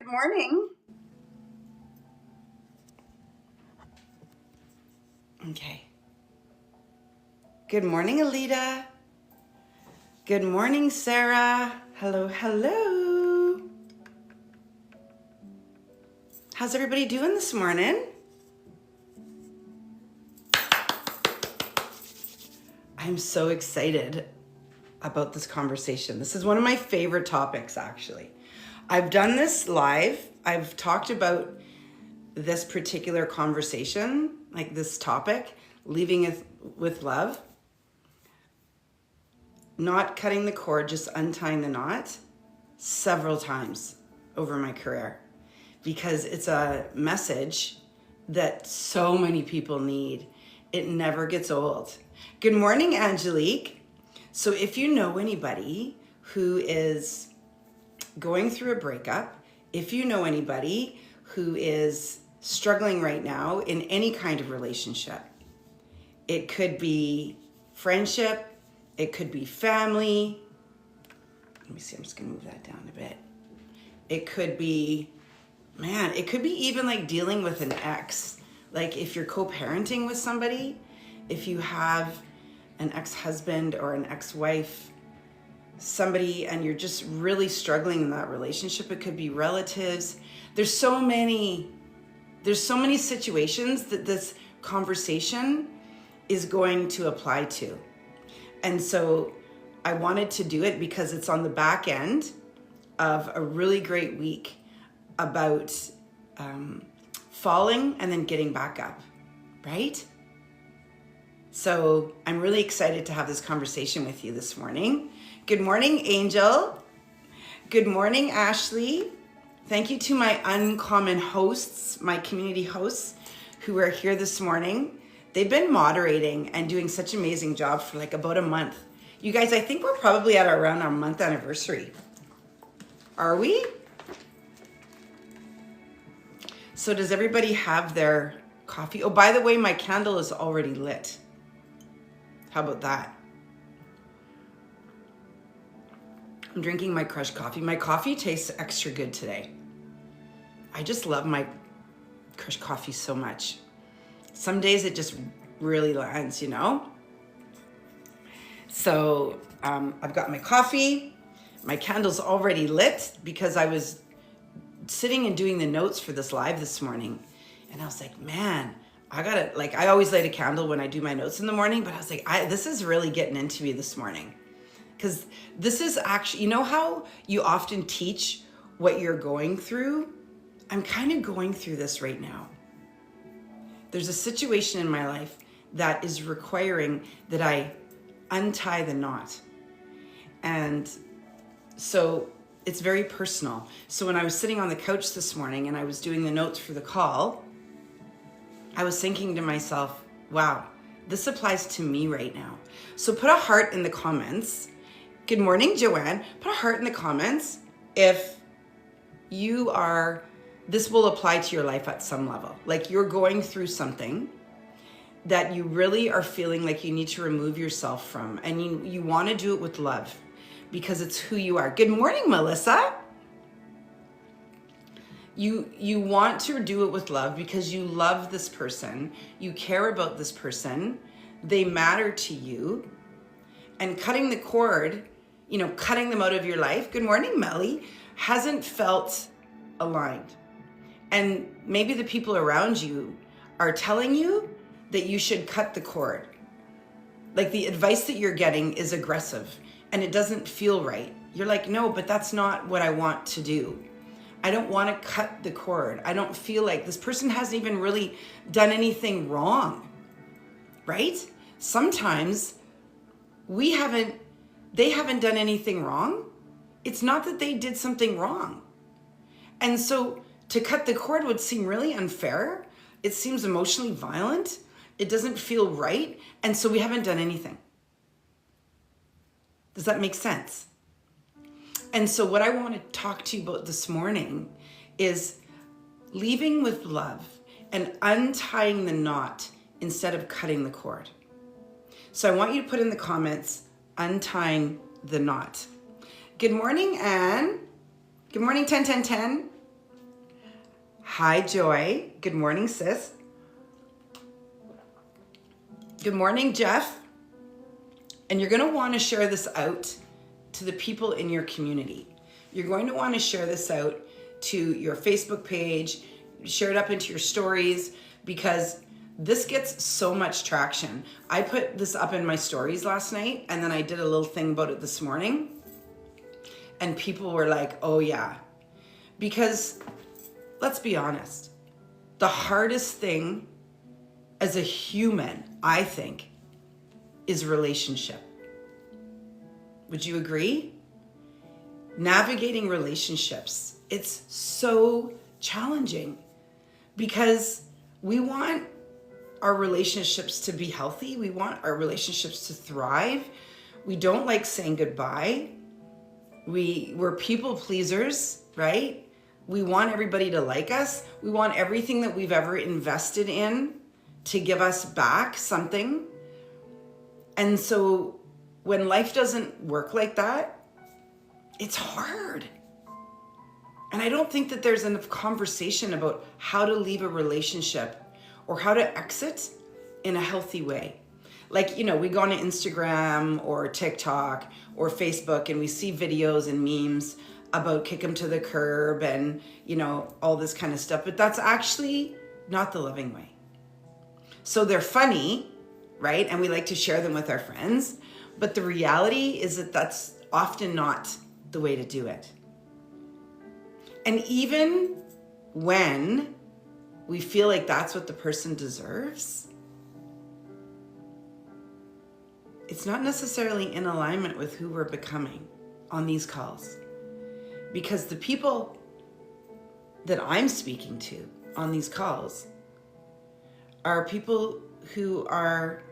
Good morning. Okay. Good morning, Alita. Good morning, Sarah. Hello, hello. How's everybody doing this morning? I'm so excited about this conversation. This is one of my favorite topics, actually. I've done this live. I've talked about this particular conversation, like this topic, leaving with love, not cutting the cord, just untying the knot, several times over my career, because it's a message that so many people need. It never gets old. Good morning, Angelique. So if you know anybody who is going through a breakup, if you know anybody who is struggling right now in any kind of relationship, it could be friendship, it could be family. Let me see, I'm just gonna move that down a bit. It could be, it could be even like dealing with an ex. Like if you're co-parenting with somebody, if you have an ex-husband or an ex-wife, somebody, and you're just really struggling in that relationship. It could be relatives. There's so many situations that this conversation is going to apply to. And so I wanted to do it because it's on the back end of a really great week about falling and then getting back up, right? So I'm really excited to have this conversation with you this morning. Good morning, Angel. Good morning, Ashley. Thank you to my uncommon hosts, my community hosts who are here this morning. They've been moderating and doing such an amazing job for like about a month. You guys, I think we're probably at around our month anniversary. Are we? So does everybody have their coffee? Oh, by the way, my candle is already lit. How about that? I'm drinking my crushed coffee. My coffee tastes extra good today. I just love my crushed coffee so much. Some days it just really lands, you know? So I've got my coffee. My candle's already lit because I was sitting and doing the notes for this live this morning. And I was like, man, I always light a candle when I do my notes in the morning, but I was like, this is really getting into me this morning. Because this is actually, you know how you often teach what you're going through? I'm kind of going through this right now. There's a situation in my life that is requiring that I untie the knot. And so it's very personal. So when I was sitting on the couch this morning and I was doing the notes for the call, I was thinking to myself, wow, this applies to me right now. So put a heart in the comments. Good morning, Joanne. Put a heart in the comments if this will apply to your life at some level. Like you're going through something that you really are feeling like you need to remove yourself from, and you want to do it with love because it's who you are. Good morning, Melissa. You want to do it with love because you love this person, you care about this person, they matter to you, and cutting the cord, cutting them out of your life, good morning, Melly, hasn't felt aligned. And maybe the people around you are telling you that you should cut the cord. Like the advice that you're getting is aggressive and it doesn't feel right. You're like, no, but that's not what I want to do. I don't want to cut the cord. I don't feel like this person hasn't even really done anything wrong, right? Sometimes they haven't done anything wrong. It's not that they did something wrong. And so to cut the cord would seem really unfair. It seems emotionally violent. It doesn't feel right. And so we haven't done anything. Does that make sense? And so what I want to talk to you about this morning is leaving with love and untying the knot instead of cutting the cord. So I want you to put in the comments, untying the knot. Good morning, Anne. Good morning, 10. Hi, Joy. Good morning, sis. Good morning, Jeff. And you're going to want to share this out to the people in your community. You're going to want to share this out to your Facebook page, share it up into your stories, because this gets so much traction. I put this up in my stories last night, and then I did a little thing about it this morning, and people were like, oh yeah. Because let's be honest, the hardest thing as a human, I think, is relationship. Would you agree? Navigating relationships, it's so challenging because we want our relationships to be healthy. We want our relationships to thrive. We don't like saying goodbye. We're people pleasers, right? We want everybody to like us. We want everything that we've ever invested in to give us back something. And so when life doesn't work like that, it's hard. And I don't think that there's enough conversation about how to leave a relationship or how to exit in a healthy way. Like, we go on Instagram or TikTok or Facebook and we see videos and memes about kick them to the curb and, all this kind of stuff. But that's actually not the loving way. So they're funny, right? And we like to share them with our friends. But the reality is that that's often not the way to do it. And even when we feel like that's what the person deserves, it's not necessarily in alignment with who we're becoming on these calls. Because the people that I'm speaking to on these calls are people who are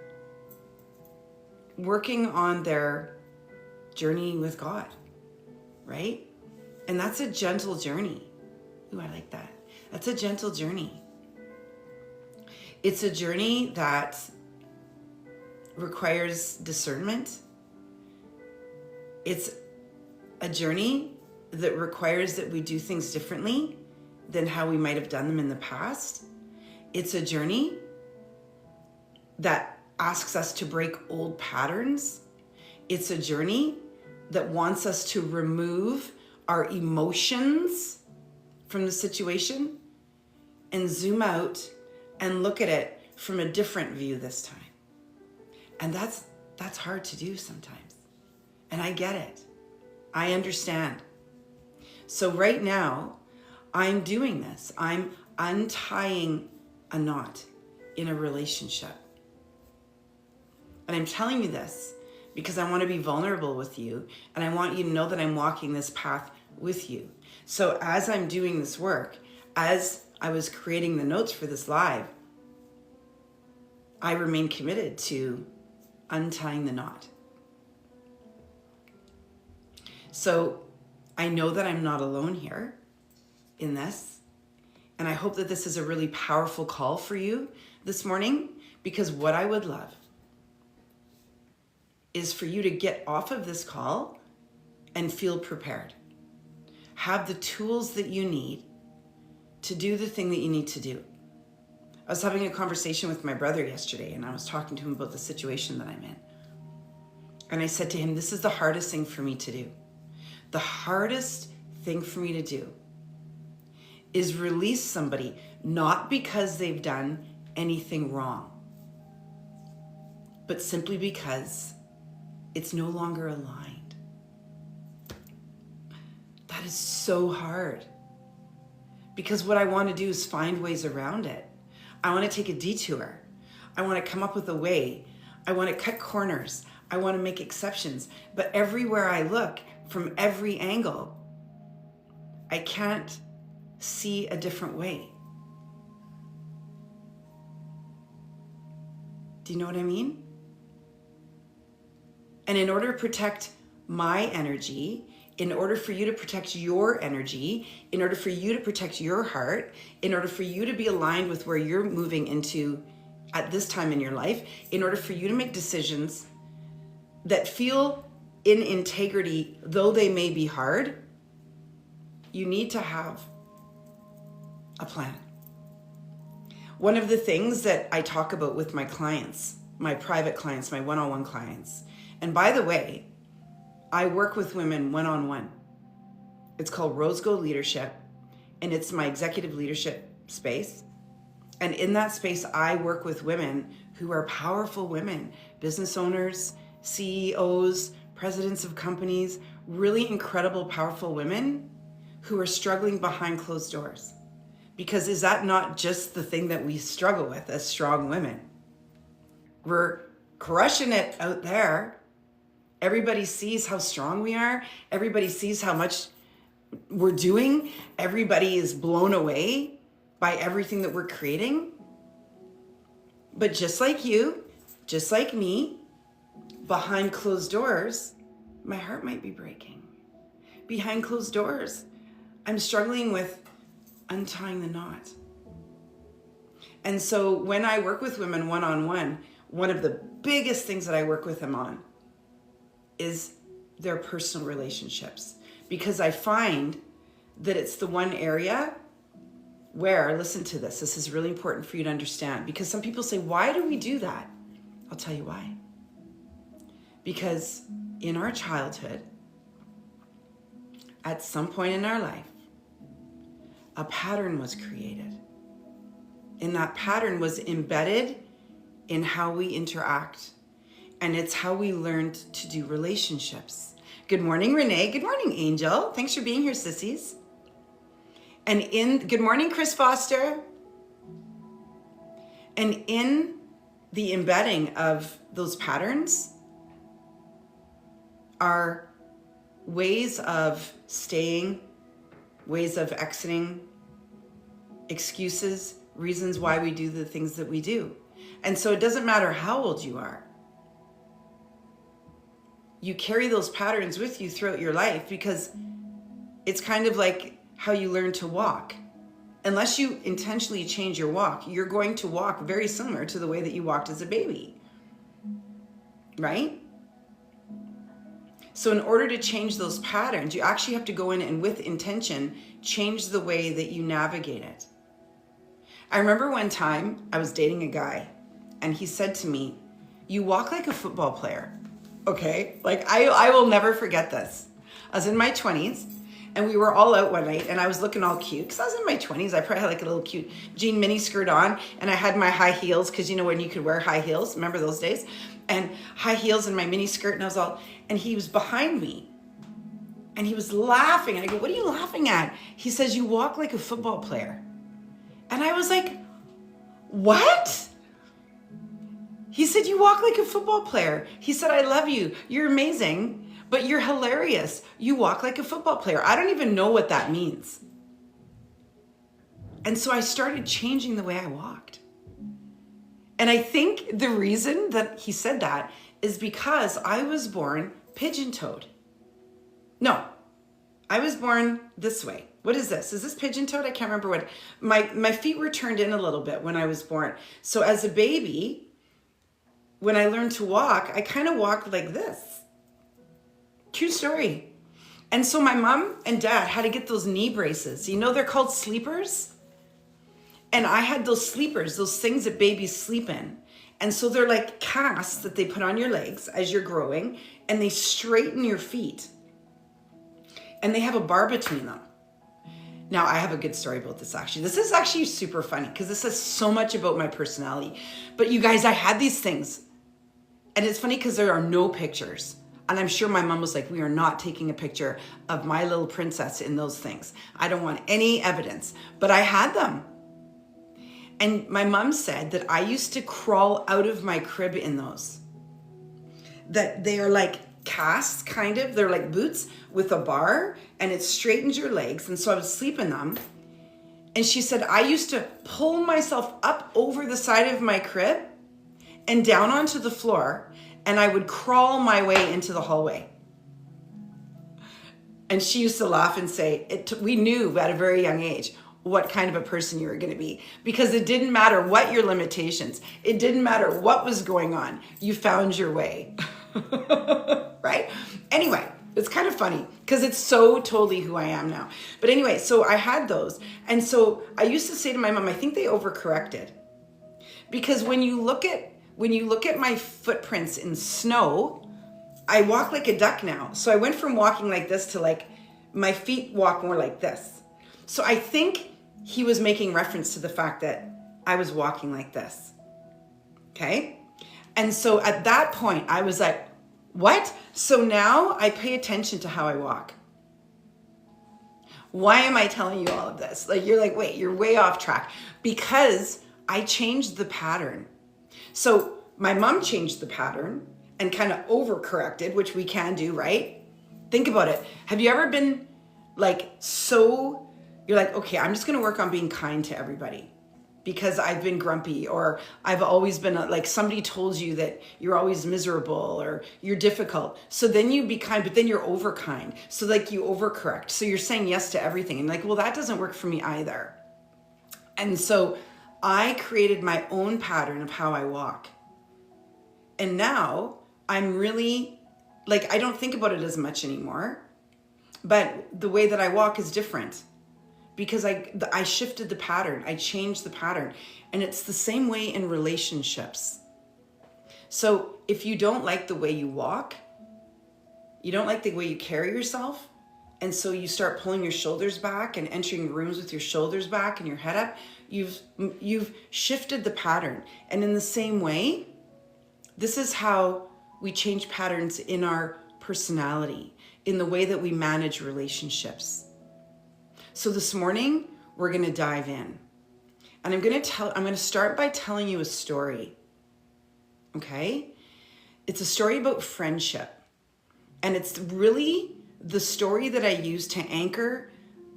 working on their journey with God, right? And that's a gentle journey. Ooh, I like that. That's a gentle journey. It's a journey that requires discernment. It's a journey that requires that we do things differently than how we might have done them in the past. It's a journey that asks us to break old patterns. It's a journey that wants us to remove our emotions from the situation and zoom out and look at it from a different view this time. And that's hard to do sometimes. And I get it. I understand. So right now, I'm doing this. I'm untying a knot in a relationship. And I'm telling you this because I want to be vulnerable with you, and I want you to know that I'm walking this path with you. So as I'm doing this work, as I was creating the notes for this live, I remain committed to untying the knot. So I know that I'm not alone here in this, and I hope that this is a really powerful call for you this morning, because what I would love is for you to get off of this call and feel prepared. Have the tools that you need to do the thing that you need to do. I was having a conversation with my brother yesterday, and I was talking to him about the situation that I'm in. And I said to him, this is the hardest thing for me to do. The hardest thing for me to do is release somebody, not because they've done anything wrong, but simply because it's no longer aligned. That is so hard. Because what I want to do is find ways around it. I want to take a detour. I want to come up with a way. I want to cut corners. I want to make exceptions. But everywhere I look, from every angle, I can't see a different way. Do you know what I mean? And in order to protect my energy, in order for you to protect your energy, in order for you to protect your heart, in order for you to be aligned with where you're moving into at this time in your life, in order for you to make decisions that feel in integrity, though they may be hard, you need to have a plan. one of the things that I talk about with my clients, my private clients, my one-on-one clients, and by the way, I work with women one-on-one. It's called Rose Gold Leadership, and it's my executive leadership space. And in that space, I work with women who are powerful women, business owners, CEOs, presidents of companies, really incredible, powerful women who are struggling behind closed doors. Because is that not just the thing that we struggle with as strong women? We're crushing it out there. Everybody sees how strong we are. Everybody sees how much we're doing. Everybody is blown away by everything that we're creating. But just like you, just like me, behind closed doors, my heart might be breaking. Behind closed doors, I'm struggling with untying the knot. And so when I work with women one-on-one, one of the biggest things that I work with them on is their personal relationships. Because I find that it's the one area where, listen to this is really important for you to understand. Because some people say, why do we do that? I'll tell you why. Because in our childhood, at some point in our life, a pattern was created. And that pattern was embedded in how we interact. And it's how we learned to do relationships. Good morning, Renee. Good morning, Angel. Thanks for being here, sissies. And good morning, Chris Foster. And in the embedding of those patterns are ways of staying, ways of exiting, excuses, reasons why we do the things that we do. And so it doesn't matter how old you are. You carry those patterns with you throughout your life because it's kind of like how you learn to walk. Unless you intentionally change your walk, you're going to walk very similar to the way that you walked as a baby. Right? So in order to change those patterns, you actually have to go in and with intention, change the way that you navigate it. I remember one time I was dating a guy and he said to me, "You walk like a football player." Okay? Like I will never forget this. I was in my 20s and we were all out one night and I was looking all cute because I was in my 20s. I probably had like a little cute jean mini skirt on and I had my high heels because you know when you could wear high heels, remember those days? And high heels and my mini skirt and I was all, and he was behind me and he was laughing and I go, "What are you laughing at?" He says, "You walk like a football player." And I was like, "What?" He said, "You walk like a football player." He said, "I love you. You're amazing, but you're hilarious. You walk like a football player." I don't even know what that means. And so I started changing the way I walked. And I think the reason that he said that is because I was born pigeon-toed. No, I was born this way. What is this? Is this pigeon-toed? I can't remember what. My feet were turned in a little bit when I was born. So as a baby, when I learned to walk, I kind of walked like this. True story. And so my mom and dad had to get those knee braces. You know, they're called sleepers. And I had those sleepers, those things that babies sleep in. And so they're like casts that they put on your legs as you're growing, and they straighten your feet. And they have a bar between them. Now, I have a good story about this actually. This is actually super funny because this says so much about my personality. But you guys, I had these things. And it's funny because there are no pictures. And I'm sure my mom was like, "We are not taking a picture of my little princess in those things. I don't want any evidence." But I had them. And my mom said that I used to crawl out of my crib in those. That they are like casts, kind of. They're like boots with a bar, and it straightens your legs. And so I would sleep in them. And she said, I used to pull myself up over the side of my crib and down onto the floor, and I would crawl my way into the hallway. And she used to laugh and say, we knew at a very young age what kind of a person you were going to be, because it didn't matter what your limitations, it didn't matter what was going on, you found your way. Right? Anyway, it's kind of funny because it's so totally who I am now. But anyway, so I had those. And so I used to say to my mom, I think they overcorrected. Because when you look at my footprints in snow, I walk like a duck now. So I went from walking like this to like my feet walk more like this. So I think he was making reference to the fact that I was walking like this. Okay? And so at that point I was like, what? So now I pay attention to how I walk. Why am I telling you all of this? Like, you're like, wait, you're way off track. Because I changed the pattern. So my mom changed the pattern and kind of overcorrected, which we can do, right? Think about it. Have you ever been like, so you're like, okay, I'm just going to work on being kind to everybody because I've been grumpy, or I've always been like, somebody told you that you're always miserable or you're difficult. So then you be kind, but then you're over kind. So like you overcorrect. So you're saying yes to everything. And like, well, that doesn't work for me either. And so I created my own pattern of how I walk. And now I'm really like, I don't think about it as much anymore, but the way that I walk is different. Because I shifted the pattern, I changed the pattern. And it's the same way in relationships. So if you don't like the way you walk, you don't like the way you carry yourself, and so you start pulling your shoulders back and entering rooms with your shoulders back and your head up, you've shifted the pattern. And in the same way, this is how we change patterns in our personality, in the way that we manage relationships. So this morning, we're going to dive in. And I'm going to start by telling you a story. Okay? It's a story about friendship. And it's really the story that I use to anchor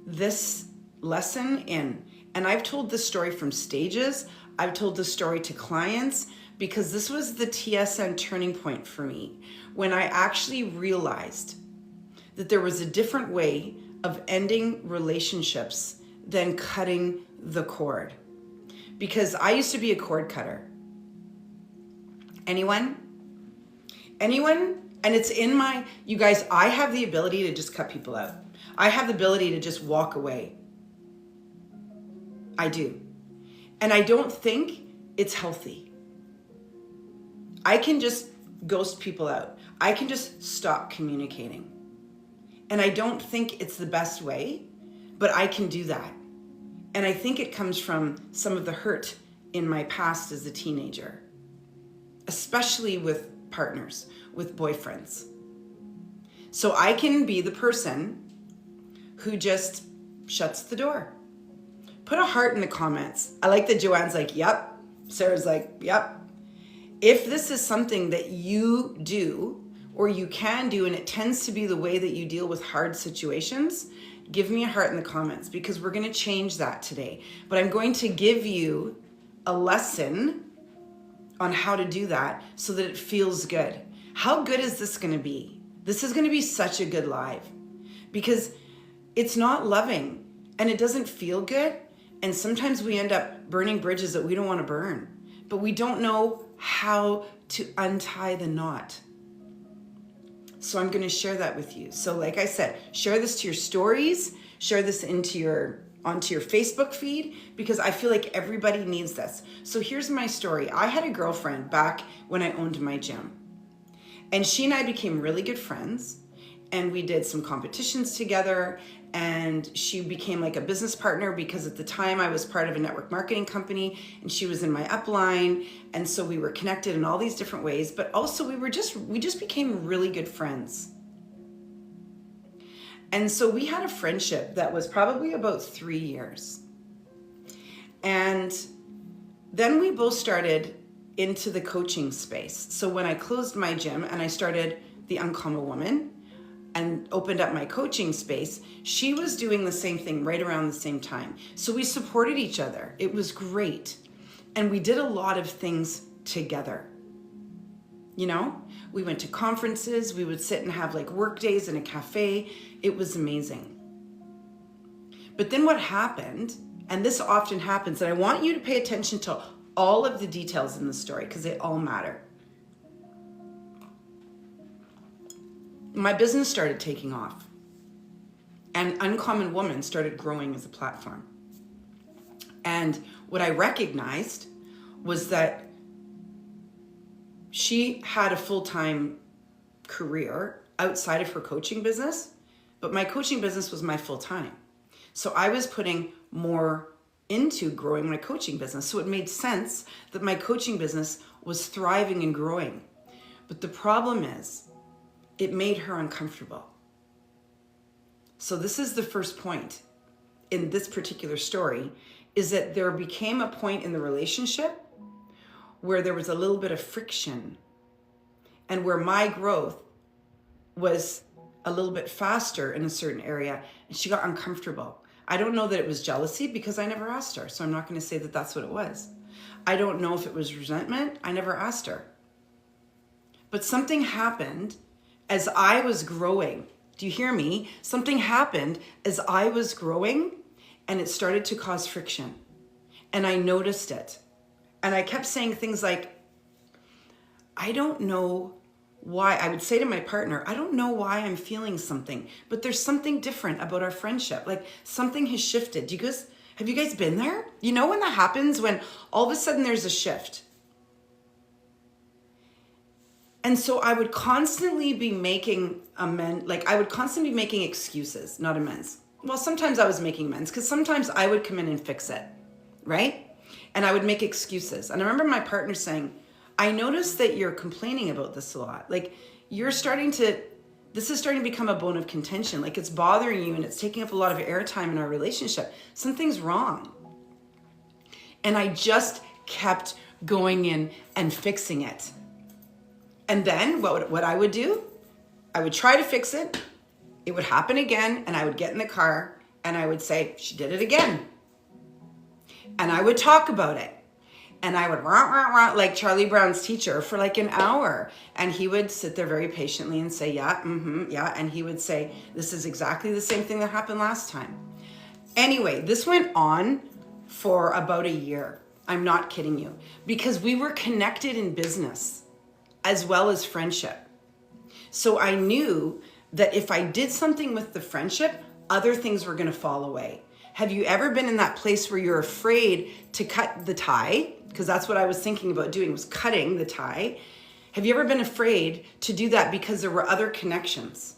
this lesson in. And I've told this story from stages. I've told this story to clients because this was the TSN turning point for me when I actually realized that there was a different way of ending relationships than cutting the cord. Because I used to be a cord cutter. Anyone? And it's in my, you guys, I have the ability to just cut people out. I have the ability to just walk away. I do. And I don't think it's healthy. I can just ghost people out. I can just stop communicating. And I don't think it's the best way, but I can do that. And I think it comes from some of the hurt in my past as a teenager, especially with partners, with boyfriends. So I can be the person who just shuts the door. Put a heart in the comments. I like that Joanne's like, yep. Sarah's like, yep. If this is something that you do or you can do, and it tends to be the way that you deal with hard situations, give me a heart in the comments, because we're going to change that today. But I'm going to give you a lesson on how to do that so that it feels good. How good is this going to be? This is going to be such a good live, because it's not loving and it doesn't feel good. And sometimes we end up burning bridges that we don't want to burn, but we don't know how to untie the knot. So I'm going to share that with you. So like I said, share this to your stories, share this onto your Facebook feed, because I feel like everybody needs this. So here's my story. I had a girlfriend back when I owned my gym, and she and I became really good friends, and we did some competitions together, and she became like a business partner because at the time I was part of a network marketing company and she was in my upline. And so we were connected in all these different ways, but also we just became really good friends. And so we had a friendship that was probably about 3 years. And then we both started into the coaching space. So when I closed my gym and I started the Uncommon Woman and opened up my coaching space, she was doing the same thing right around the same time. So we supported each other. It was great. And we did a lot of things together. You know, we went to conferences, we would sit and have like work days in a cafe. It was amazing. But then what happened, and this often happens, and I want you to pay attention to all of the details in the story because they all matter. My business started taking off, and Uncommon Woman started growing as a platform. And what I recognized was that she had a full-time career outside of her coaching business, but my coaching business was my full-time. So I was putting more into growing my coaching business. So it made sense that my coaching business was thriving and growing. But the problem is, it made her uncomfortable. So this is the first point in this particular story, is that there became a point in the relationship where there was a little bit of friction, and where my growth was a little bit faster in a certain area, and she got uncomfortable. I don't know that it was jealousy because I never asked her, so I'm not going to say that that's what it was. I don't know if it was resentment. I never asked her. But something happened as I was growing. Do you hear me? Something happened as I was growing, and it started to cause friction. And I noticed it. And I kept saying things like, I don't know why. I would say to my partner, I don't know why I'm feeling something, but there's something different about our friendship. Like something has shifted. Have you guys been there? You know when that happens, when all of a sudden there's a shift? And so I would constantly be making excuses, not amends. Well, sometimes I was making amends because sometimes I would come in and fix it, right? And I would make excuses. And I remember my partner saying, I noticed that you're complaining about this a lot. Like this is starting to become a bone of contention. Like it's bothering you and it's taking up a lot of airtime in our relationship. Something's wrong. And I just kept going in and fixing it. And then what I would do, I would try to fix it. It would happen again. And I would get in the car and I would say, she did it again. And I would talk about it. And I would rah, rah, rah, like Charlie Brown's teacher for like an hour. And he would sit there very patiently and say, yeah, yeah. And he would say, this is exactly the same thing that happened last time. Anyway, this went on for about a year. I'm not kidding you. Because we were connected in business as well as friendship. So I knew that if I did something with the friendship, other things were going to fall away. Have you ever been in that place where you're afraid to cut the tie? Because that's what I was thinking about doing, was cutting the tie. Have you ever been afraid to do that because there were other connections?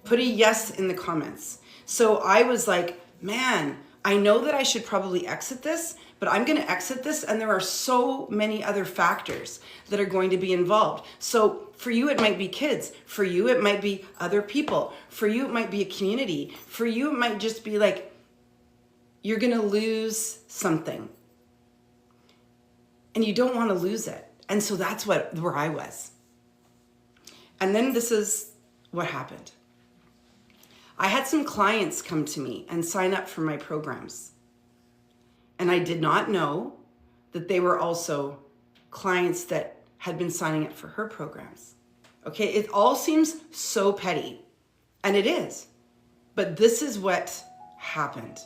Put a yes in the comments. So I was like, man, I know that I should probably exit this, but I'm going to exit this. And there are so many other factors that are going to be involved. So for you, it might be kids. For you, it might be other people. For you, it might be a community. For you, it might just be like, you're going to lose something. And you don't want to lose it. And so that's where I was. And then this is what happened. I had some clients come to me and sign up for my programs. And I did not know that they were also clients that had been signing up for her programs. Okay, it all seems so petty, and it is. But this is what happened.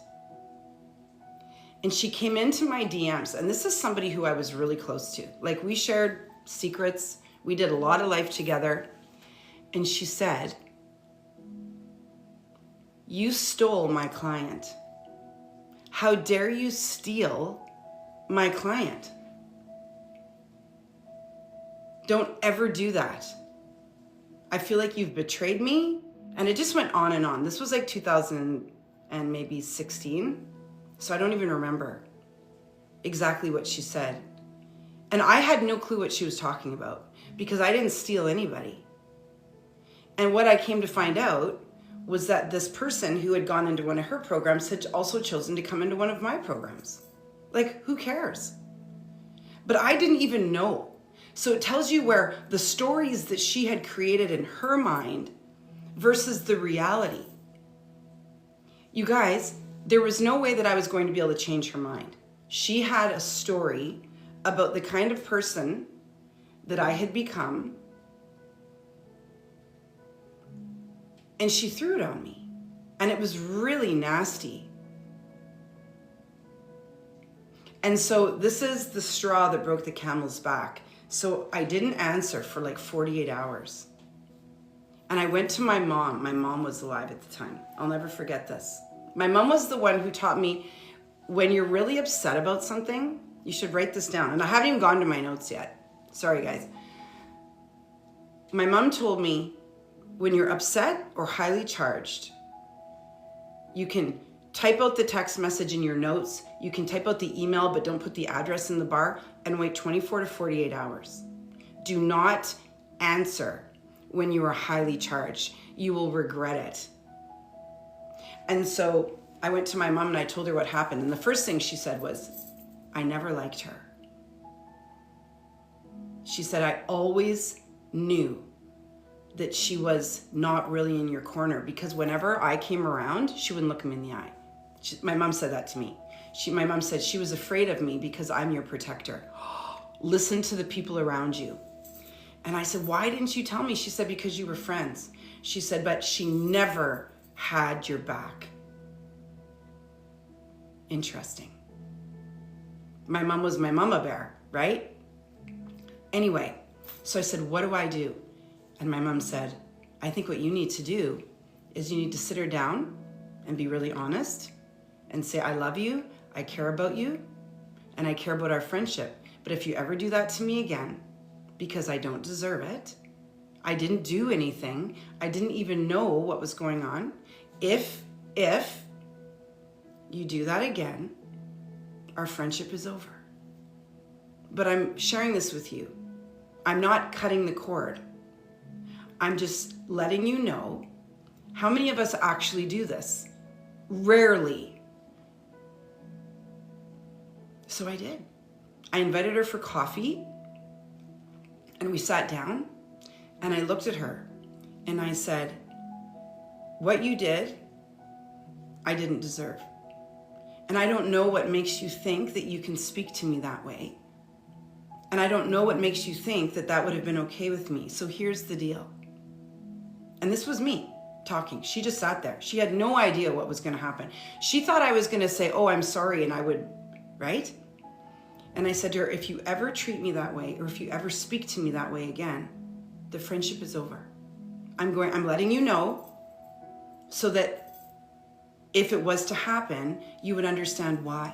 And she came into my DMs, and this is somebody who I was really close to. Like, we shared secrets. We did a lot of life together. And she said, "You stole my client. How dare you steal my client? Don't ever do that. I feel like you've betrayed me." And it just went on and on. This was like 2016. So I don't even remember exactly what she said. And I had no clue what she was talking about because I didn't steal anybody. And what I came to find out was that this person who had gone into one of her programs had also chosen to come into one of my programs. Like, who cares? But I didn't even know. So it tells you where the stories that she had created in her mind versus the reality. You guys, there was no way that I was going to be able to change her mind. She had a story about the kind of person that I had become, and she threw it on me. And it was really nasty. And so this is the straw that broke the camel's back. So I didn't answer for like 48 hours. And I went to my mom. My mom was alive at the time. I'll never forget this. My mom was the one who taught me, when you're really upset about something, You should write this down. And I haven't even gone to my notes yet. Sorry, guys. My mom told me when you're upset or highly charged, you can type out the text message in your notes. You can type out the email, but don't put the address in the bar, and wait 24 to 48 hours. Do not answer when you are highly charged. You will regret it. And so I went to my mom and I told her what happened. And the first thing she said was, I never liked her. She said, I always knew that she was not really in your corner, because whenever I came around, she wouldn't look me in the eye. My mom said that to me. My mom said she was afraid of me because I'm your protector. Listen to the people around you. And I said, why didn't you tell me? She said, because you were friends. She said, but she never had your back. Interesting. My mom was my mama bear, right? Anyway, so I said, what do I do? And my mom said, I think what you need to do is you need to sit her down and be really honest and say, I love you, I care about you, and I care about our friendship. But if you ever do that to me again, because I don't deserve it, I didn't do anything, I didn't even know what was going on. If you do that again, our friendship is over. But I'm sharing this with you. I'm not cutting the cord. I'm just letting you know. How many of us actually do this? Rarely. So I did. I invited her for coffee and we sat down and I looked at her and I said, what you did, I didn't deserve. And I don't know what makes you think that you can speak to me that way. And I don't know what makes you think that that would have been okay with me. So here's the deal. And this was me talking. She just sat there. She had no idea what was going to happen. She thought I was going to say, oh, I'm sorry. And I would, right? And I said to her, if you ever treat me that way, or if you ever speak to me that way again, the friendship is over. I'm letting you know so that if it was to happen, you would understand why.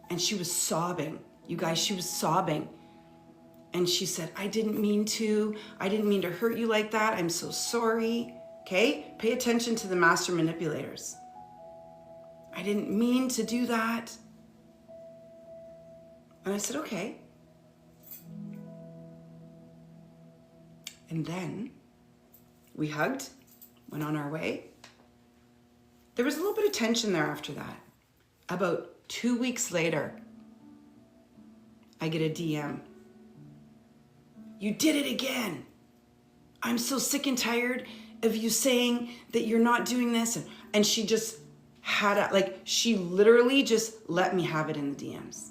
And she was sobbing. You guys, she was sobbing. And she said, I didn't mean to hurt you like that. I'm so sorry. Okay? Pay attention to the master manipulators. I didn't mean to do that. And I said, okay. And then we hugged, went on our way. There was a little bit of tension there after that. About 2 weeks later, I get a DM. You did it again. I'm so sick and tired of you saying that you're not doing this. And she just she literally just let me have it in the DMs.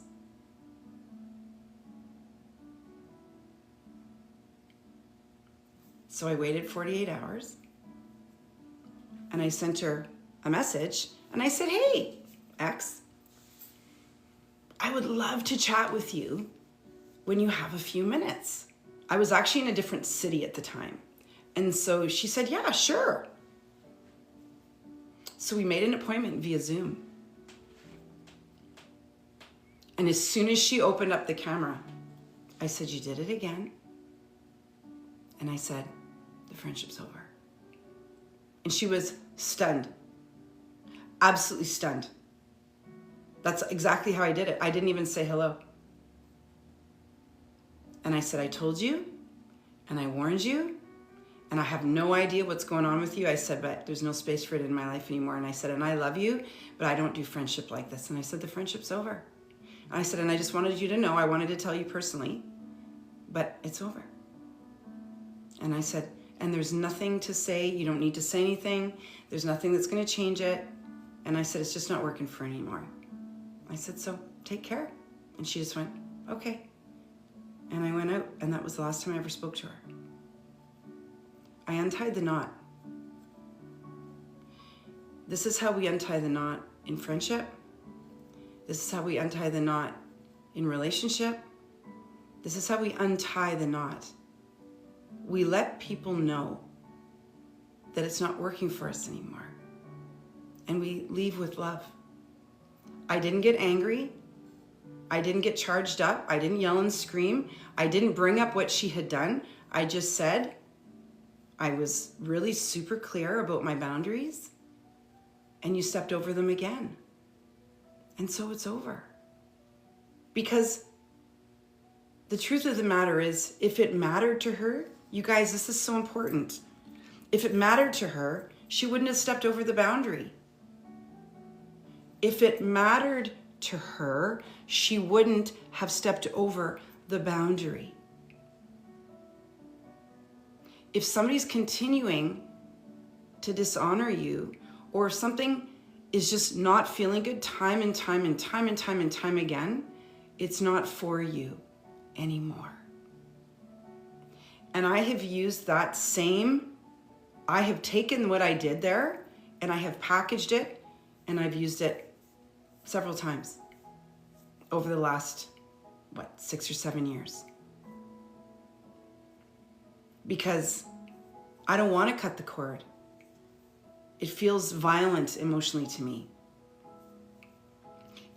So I waited 48 hours and I sent her a message and I said, hey, X, I would love to chat with you when you have a few minutes. I was actually in a different city at the time. And so she said, yeah, sure. So we made an appointment via Zoom. And as soon as she opened up the camera, I said, you did it again. And I said, the friendship's over. And she was stunned. Absolutely stunned. That's exactly how I did it. I didn't even say hello. And I said, I told you, and I warned you, and I have no idea what's going on with you. I said, but there's no space for it in my life anymore. And I said, and I love you, but I don't do friendship like this. And I said, the friendship's over. And I said, and I just wanted you to know, I wanted to tell you personally, but it's over. And I said, and there's nothing to say. You don't need to say anything. There's nothing that's going to change it. And I said, it's just not working for anymore. I said, so take care. And she just went, okay. And I went out, and that was the last time I ever spoke to her. I untied the knot. This is how we untie the knot in friendship. This is how we untie the knot in relationship. This is how we untie the knot. We let people know that it's not working for us anymore. And we leave with love. I didn't get angry. I didn't get charged up. I didn't yell and scream. I didn't bring up what she had done. I just said, I was really super clear about my boundaries, and you stepped over them again. And so it's over. Because the truth of the matter is, if it mattered to her, you guys, this is so important. If it mattered to her, she wouldn't have stepped over the boundary. If it mattered to her, she wouldn't have stepped over the boundary. If somebody's continuing to dishonor you, or if something is just not feeling good time and time and time and time and time again, it's not for you anymore. And I have used that same, I have taken what I did there and I have packaged it and I've used it several times over the last, 6 or 7 years. Because I don't want to cut the cord. It feels violent emotionally to me.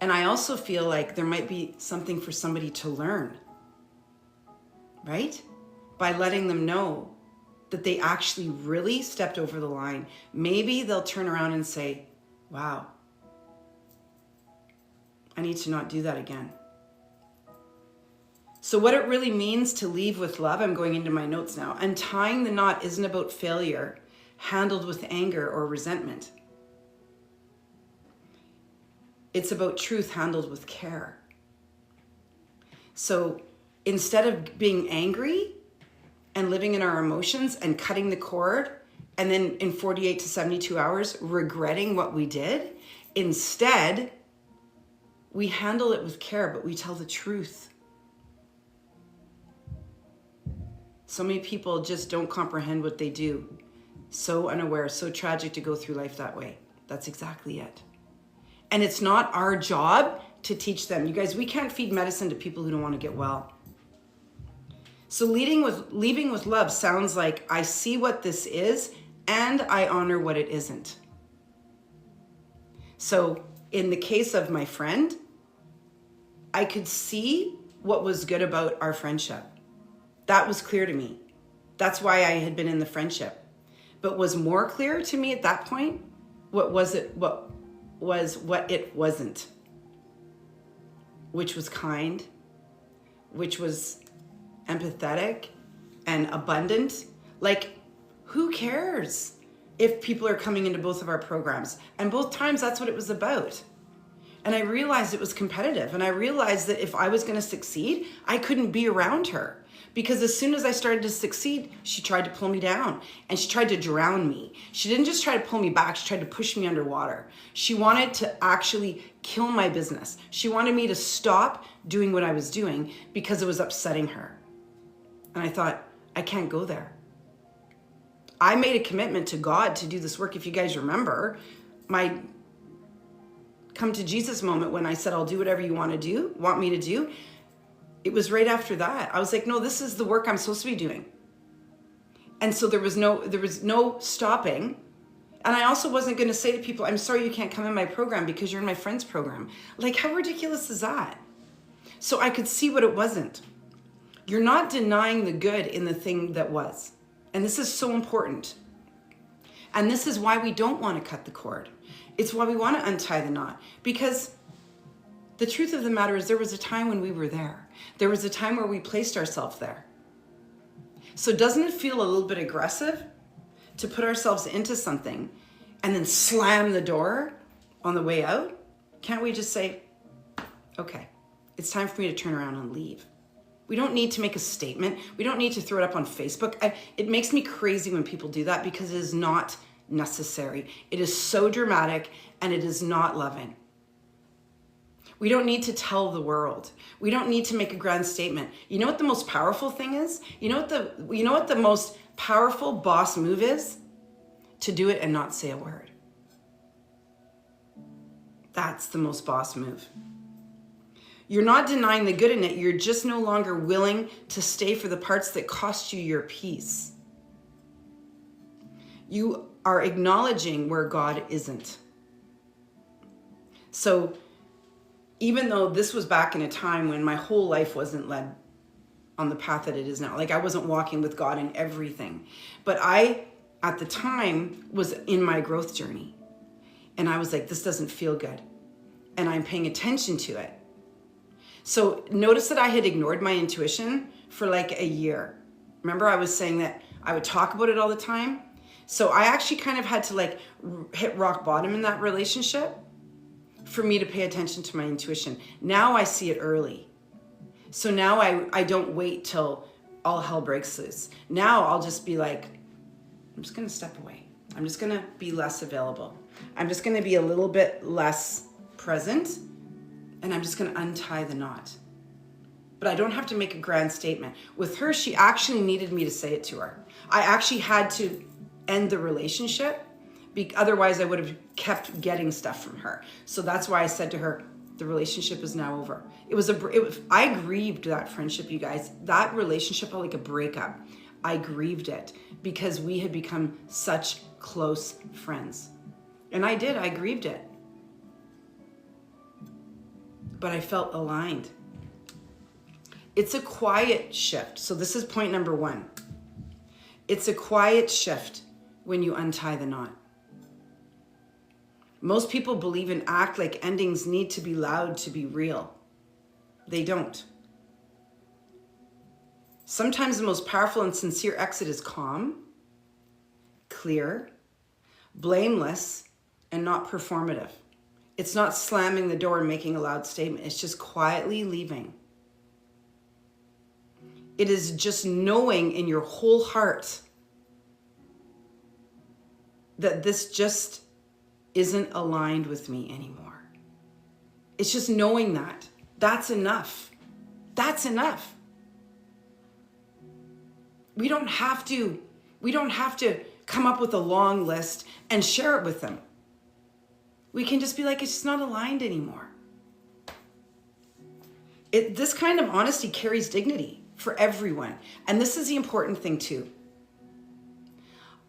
And I also feel like there might be something for somebody to learn, right? By letting them know that they actually really stepped over the line. Maybe they'll turn around and say, wow, I need to not do that again. So what it really means to leave with love, I'm going into my notes now. Untying the knot isn't about failure handled with anger or resentment. It's about truth handled with care. So instead of being angry and living in our emotions and cutting the cord, and then in 48 to 72 hours regretting what we did, instead we handle it with care, but we tell the truth. So many people just don't comprehend what they do. So unaware, so tragic to go through life that way. That's exactly it. And it's not our job to teach them. You guys, we can't feed medicine to people who don't want to get well. So leaving with love sounds like I see what this is and I honor what it isn't. So in the case of my friend, I could see what was good about our friendship. That was clear to me. That's why I had been in the friendship. But was more clear to me at that point what it wasn't. Which was kind, which was empathetic and abundant. Like, who cares if people are coming into both of our programs? And both times that's what it was about. And I realized it was competitive. And I realized that if I was going to succeed, I couldn't be around her. Because as soon as I started to succeed, she tried to pull me down and she tried to drown me. She didn't just try to pull me back, she tried to push me underwater. She wanted to actually kill my business. She wanted me to stop doing what I was doing because it was upsetting her. And I thought, I can't go there. I made a commitment to God to do this work. If you guys remember, my come to Jesus moment when I said, I'll do whatever you want me to do. It was right after that. I was like, no, this is the work I'm supposed to be doing. And so there was no stopping. And I also wasn't going to say to people, I'm sorry you can't come in my program because you're in my friend's program. Like, how ridiculous is that? So I could see what it wasn't. You're not denying the good in the thing that was. And this is so important. And this is why we don't want to cut the cord. It's why we want to untie the knot. Because the truth of the matter is there was a time when we were there. There was a time where we placed ourselves there. So doesn't it feel a little bit aggressive to put ourselves into something and then slam the door on the way out? Can't we just say, okay, it's time for me to turn around and leave? We don't need to make a statement. We don't need to throw it up on Facebook. It makes me crazy when people do that because it is not necessary. It is so dramatic and it is not loving. We don't need to tell the world. We don't need to make a grand statement. You know what the most powerful thing is? You know what the most powerful boss move is? To do it and not say a word. That's the most boss move. You're not denying the good in it. You're just no longer willing to stay for the parts that cost you your peace. You are acknowledging where God isn't. So even though this was back in a time when my whole life wasn't led on the path that it is now. Like I wasn't walking with God in everything. But I, at the time, was in my growth journey. And I was like, this doesn't feel good. And I'm paying attention to it. So notice that I had ignored my intuition for like a year. Remember I was saying that I would talk about it all the time? So I actually kind of had to like hit rock bottom in that relationship for me to pay attention to my intuition. Now I see it early. So now I don't wait till all hell breaks loose. Now I'll just be like, I'm just gonna step away. I'm just gonna be less available. I'm just gonna be a little bit less present, and I'm just gonna untie the knot. But I don't have to make a grand statement. With her, she actually needed me to say it to her. I actually had to end the relationship, otherwise I would have kept getting stuff from her. So that's why I said to her, the relationship is now over. I grieved that friendship, you guys. That relationship felt like a breakup. I grieved it because we had become such close friends. And I grieved it. But I felt aligned. It's a quiet shift. So this is point number 1. It's a quiet shift when you untie the knot. Most people believe and act like endings need to be loud to be real. They don't. Sometimes the most powerful and sincere exit is calm, clear, blameless, and not performative. It's not slamming the door and making a loud statement. It's just quietly leaving. It is just knowing in your whole heart that this just isn't aligned with me anymore. It's just knowing that. That's enough. That's enough. We don't have to come up with a long list and share it with them. We can just be like, it's just not aligned anymore. This kind of honesty carries dignity for everyone. And this is the important thing too.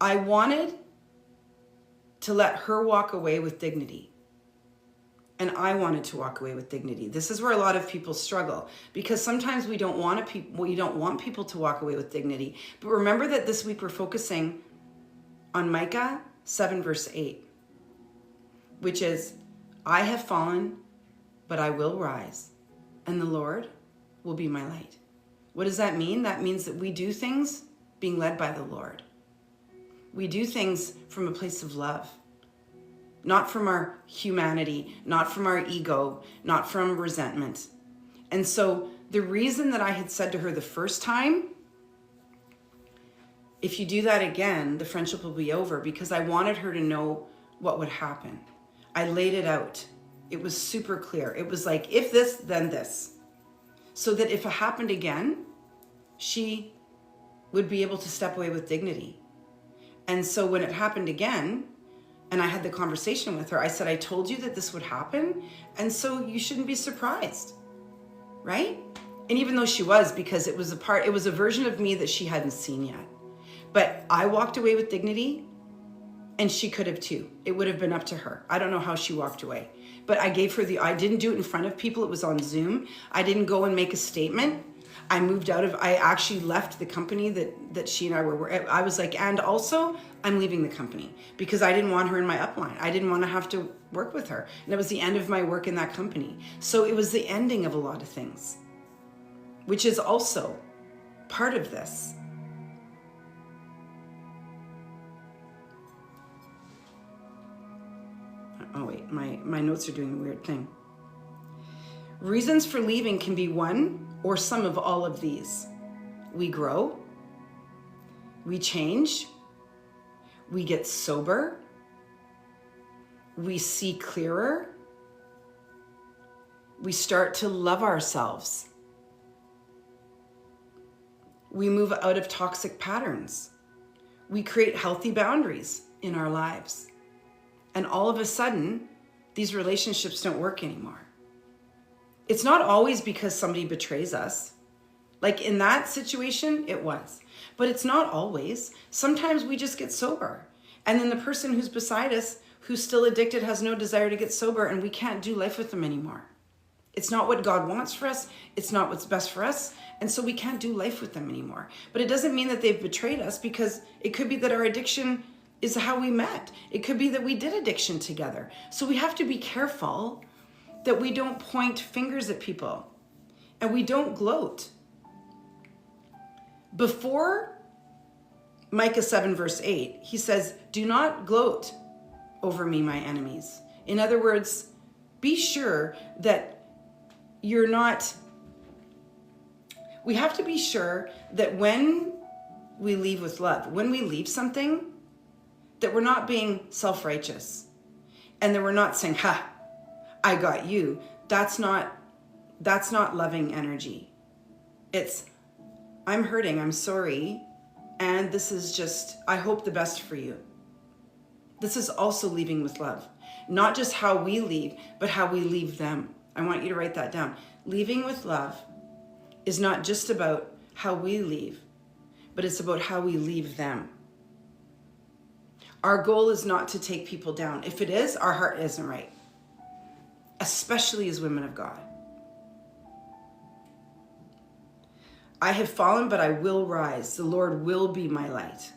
I wanted to let her walk away with dignity. And I wanted to walk away with dignity. This is where a lot of people struggle, because sometimes we don't want people to walk away with dignity. But remember that this week we're focusing on Micah 7 verse 8, which is, I have fallen, but I will rise, and the Lord will be my light. What does that mean? That means that we do things being led by the Lord. We do things from a place of love, not from our humanity, not from our ego, not from resentment. And so the reason that I had said to her the first time, if you do that again, the friendship will be over, because I wanted her to know what would happen. I laid it out. It was super clear. It was like, if this, then this. So that if it happened again, she would be able to step away with dignity. And so when it happened again, and I had the conversation with her, I said, I told you that this would happen, and so you shouldn't be surprised, right? And even though she was, because it was a version of me that she hadn't seen yet. But I walked away with dignity, and she could have too. It would have been up to her. I don't know how she walked away. But I gave her I didn't do it in front of people. It was on Zoom. I didn't go and make a statement. I actually left the company that she and I were. I was like, and also I'm leaving the company, because I didn't want her in my upline. I didn't want to have to work with her. And it was the end of my work in that company. So it was the ending of a lot of things, which is also part of this. Oh wait, my notes are doing a weird thing. Reasons for leaving can be one or some of all of these. We grow, we change, we get sober, we see clearer, we start to love ourselves, we move out of toxic patterns, we create healthy boundaries in our lives. And all of a sudden, these relationships don't work anymore. It's not always because somebody betrays us. Like in that situation, it was. But it's not always. Sometimes we just get sober. And then the person who's beside us, who's still addicted, has no desire to get sober, and we can't do life with them anymore. It's not what God wants for us. It's not what's best for us. And so we can't do life with them anymore. But it doesn't mean that they've betrayed us, because it could be that our addiction is how we met. It could be that we did addiction together. So we have to be careful that we don't point fingers at people and we don't gloat. Before Micah 7 verse 8, he says, do not gloat over me, my enemies. In other words, be sure that you're not, we have to be sure that when we leave with love, when we leave something, that we're not being self-righteous and that we're not saying, ha, I got you. That's not loving energy. It's, I'm hurting, I'm sorry, and this is just, I hope the best for you. This is also leaving with love. Not just how we leave, but how we leave them. I want you to write that down. Leaving with love is not just about how we leave, but it's about how we leave them. Our goal is not to take people down. If it is, our heart isn't right, especially as women of God. I have fallen, but I will rise. The Lord will be my light.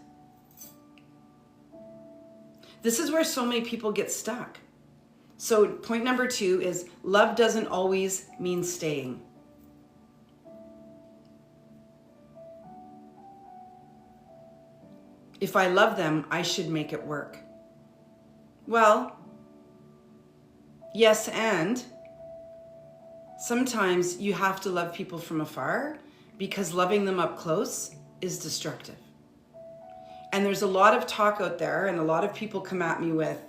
This is where so many people get stuck. So point number 2 is love doesn't always mean staying. If I love them, I should make it work. Well, yes, and sometimes you have to love people from afar because loving them up close is destructive. And there's a lot of talk out there, and a lot of people come at me with,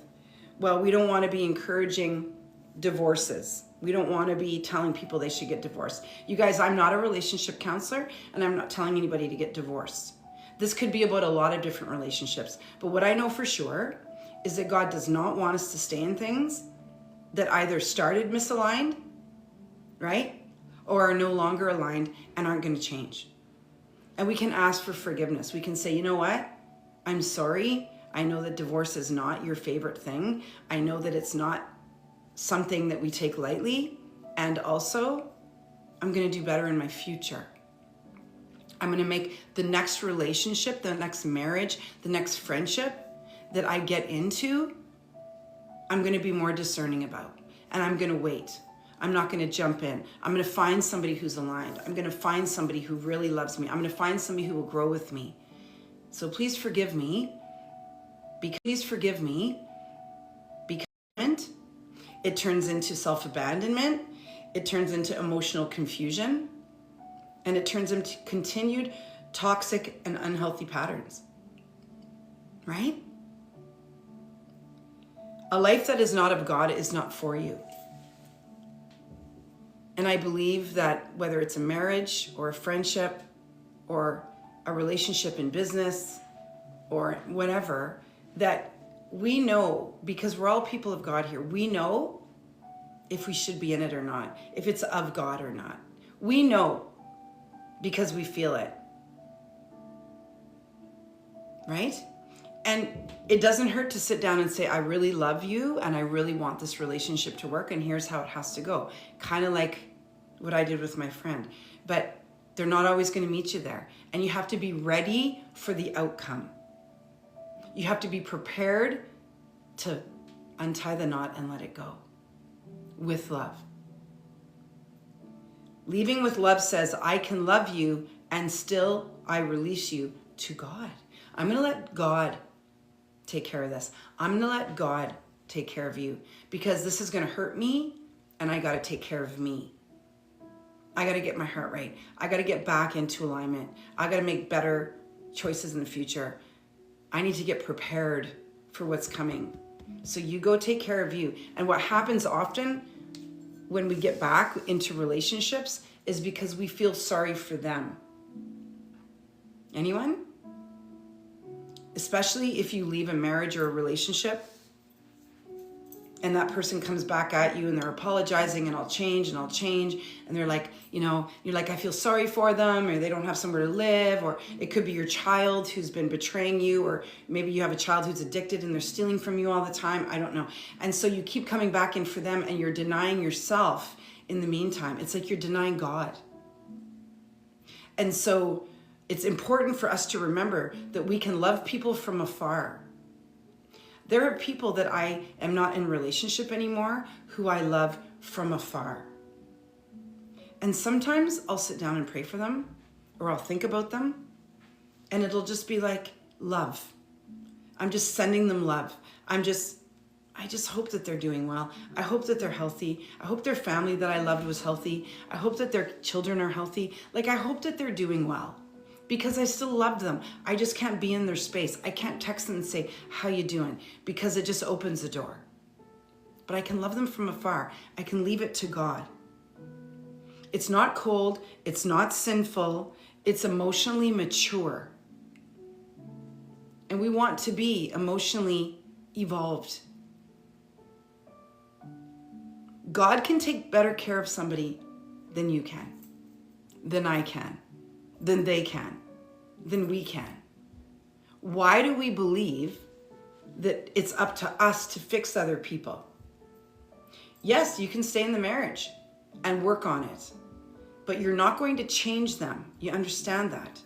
well, we don't want to be encouraging divorces. We don't want to be telling people they should get divorced. You guys, I'm not a relationship counselor, and I'm not telling anybody to get divorced. This could be about a lot of different relationships. But what I know for sure is that God does not want us to stay in things that either started misaligned, right? Or are no longer aligned and aren't going to change. And we can ask for forgiveness. We can say, you know what? I'm sorry. I know that divorce is not your favorite thing. I know that it's not something that we take lightly. And also, I'm going to do better in my future. I'm going to make the next relationship, the next marriage, the next friendship that I get into, I'm going to be more discerning about. And I'm going to wait. I'm not going to jump in. I'm going to find somebody who's aligned. I'm going to find somebody who really loves me. I'm going to find somebody who will grow with me. So please forgive me. Because it turns into self-abandonment. It turns into emotional confusion. And it turns into continued toxic and unhealthy patterns. Right? A life that is not of God is not for you. And I believe that whether it's a marriage or a friendship or a relationship in business or whatever, that we know, because we're all people of God here, we know if we should be in it or not, if it's of God or not. We know because we feel it. Right? And it doesn't hurt to sit down and say, I really love you and I really want this relationship to work and here's how it has to go. Kind of like what I did with my friend. But they're not always going to meet you there. And you have to be ready for the outcome. You have to be prepared to untie the knot and let it go with love. Leaving with love says, I can love you and still I release you to God. I'm going to let God take care of this. I'm going to let God take care of you because this is going to hurt me and I got to take care of me. I got to get my heart right. I got to get back into alignment. I got to make better choices in the future. I need to get prepared for what's coming. So you go take care of you. And what happens often when we get back into relationships is because we feel sorry for them. Anyone? Especially if you leave a marriage or a relationship and that person comes back at you and they're apologizing and I'll change. And they're like, you know, you're like, I feel sorry for them, or they don't have somewhere to live, or it could be your child who's been betraying you, or maybe you have a child who's addicted and they're stealing from you all the time. I don't know. And so you keep coming back in for them and you're denying yourself in the meantime. It's like you're denying God. And so it's important for us to remember that we can love people from afar. There are people that I am not in relationship anymore who I love from afar. And sometimes I'll sit down and pray for them, or I'll think about them, and it'll just be like love. I'm just sending them love. I just hope that they're doing well. I hope that they're healthy. I hope their family that I loved was healthy. I hope that their children are healthy. Like, I hope that they're doing well because I still love them. I just can't be in their space. I can't text them and say, how you doing? Because it just opens the door. But I can love them from afar. I can leave it to God. It's not cold. It's not sinful. It's emotionally mature. And we want to be emotionally evolved. God can take better care of somebody than you can, than I can, than they can, than we can. Why do we believe that it's up to us to fix other people? Yes, you can stay in the marriage and work on it, but you're not going to change them. You understand that?